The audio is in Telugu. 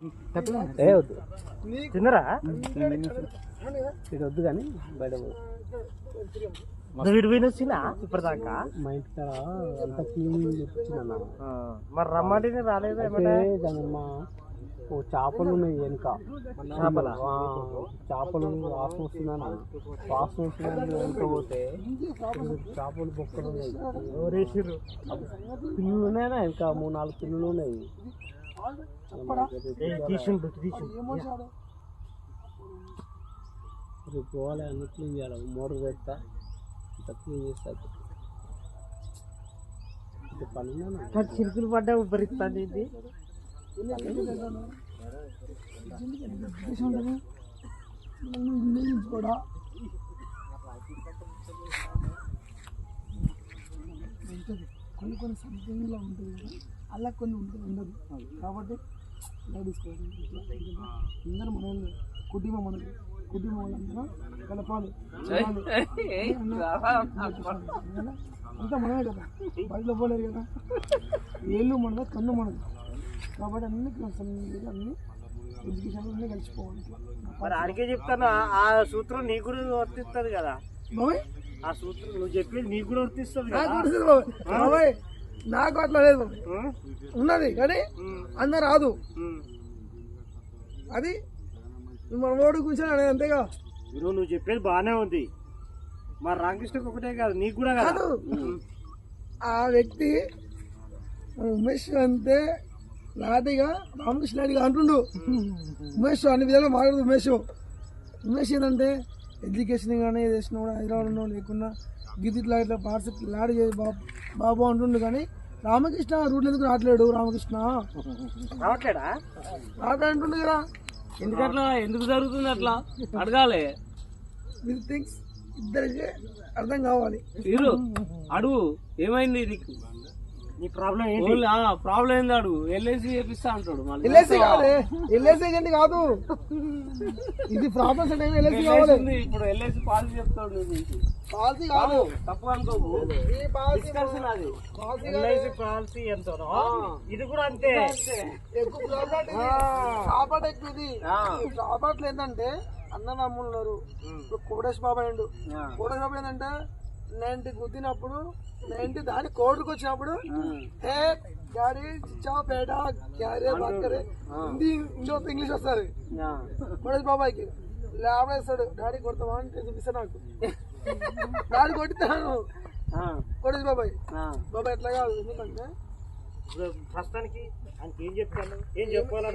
ఏ వద్దు తిన్నరా ఇది వద్దు కానీ బయట వీడు పోయిన వచ్చినా ఇప్పటిదాకా మా ఇంటి కాడ అంతా క్లీనింగ్ చెప్పించిన మరి రమ్మంటే రాలేదు దానమ్మా ఓ చేపలు ఉన్నాయి వెనుక చేపలు వాసన వస్తుందా వాసన వస్తుందని వెనుక పోతే చేపలు బొక్కలు ఉన్నాయి పిల్లులు ఉన్నాయా ఇంకా 3-4 పిల్లులు ఉన్నాయి రేపు పోవాలి అన్ని క్లీన్ చేయాలి మోటార్ పెడతా అంత క్లీన్ చేస్తా పని చిరుకులు పడ్డా ఉబ్బరిస్తుంది ఇది కూడా కొన్ని సంథింగ్లో ఉంటుంది కదా అలా కొన్ని ఉంటుంది ఉండదు కాబట్టి లేడీస్ అందరూ మన కుటుంబం మనకి కుటుంబం వాళ్ళందరూ కలపాలి అంతా మనమే కదా బయటలో పోలేదు కదా ఏళ్ళు మనది కన్ను మనది కాబట్టి అన్ని అన్ని ఎడ్యుకేషన్ అన్నీ కలిసిపోవాలి మరి అడిగే చెప్తాను ఆ సూత్రం నీకు కూడా వర్తిస్తుంది కదా ఆ సూత్రం నువ్వు చెప్పేది నీకు కూడా వర్తిస్తుంది నాకు అట్లా లేదు ఉన్నది కానీ అందరు రాదు అది మన ఓడు కూర్చొని అనేది అంతేగా నువ్వు చెప్పేది బాగానే ఉంది మరి రామకృష్ణకి ఒకటే కాదు నీకు కూడా కాదు ఆ వ్యక్తి ఉమేష్ అంతే నాటిగా రామకృష్ణ నాయుడుగా అంటుండు ఉమేష్ అన్ని విధాలుగా మాట్లాడదు ఉమేష్ ఏంటంటే ఎడ్యుకేషన్ కానీ చేసినా కూడా హైదరాబాద్లో లేకున్నా గిద్దిట్లా ఇట్లా పార్ట్స్ లాడి చేసి బాబు అంటుండు కానీ రామకృష్ణ రూట్ ఎందుకు రావట్లేడు రామకృష్ణ రావట్లేడు కదా ఎందుకట్లా ఎందుకు జరుగుతుంది అట్లా అడగాలి థింగ్స్ ఇద్దరికి అర్థం కావాలి అడుగు ఏమైంది నీకు నీ ప్రాబ్లం ఏంది అడుగు ఎల్ఐసి చేపిస్తా అంటాడు ఎల్ఐసి కావాలి ఎల్ఐసి ఏజెంట్ కాదు ఇది ప్రాబ్లమ్స్ అంటే ఎల్ఐసి కావాలి ఇప్పుడు ఎల్ఐసి పాలసీ చెప్తాడు పాలసీ కాదు తప్పు అనుకోకు ఈ పాలసీ ఎల్ఐసి పాలసీ ఎంతనో ఇది కూడా అంతే ఎక్కువ ప్రాపర్టీ ఎక్కువ ఇది ప్రాపర్టీలు ఏంటంటే అన్నదమ్ములు ఉన్నారు ఇప్పుడు కోడేష్ బాబాయ్ ఉండు కోడేష్ బాబాయ్ ఏంటంటే 90 గుద్దినప్పుడు 90 దాని కోర్టుకు వచ్చినప్పుడు ఏ గాడి పేట క్యారే బాకరే హిందీ ఇంగ్లీష్ వస్తుంది కోడేష్ బాబాయ్కి ల్యాబ్ వేస్తాడు డాడీ కొడతావా అని చూపిస్తాను నాకు డాడీ కొట్టిస్తాను కోడేష్ బాబాయ్ ఎట్లా కాదు ఎందుకంటే ప్రస్తుతానికి ఏం చెప్తాను ఏం చెప్పాలి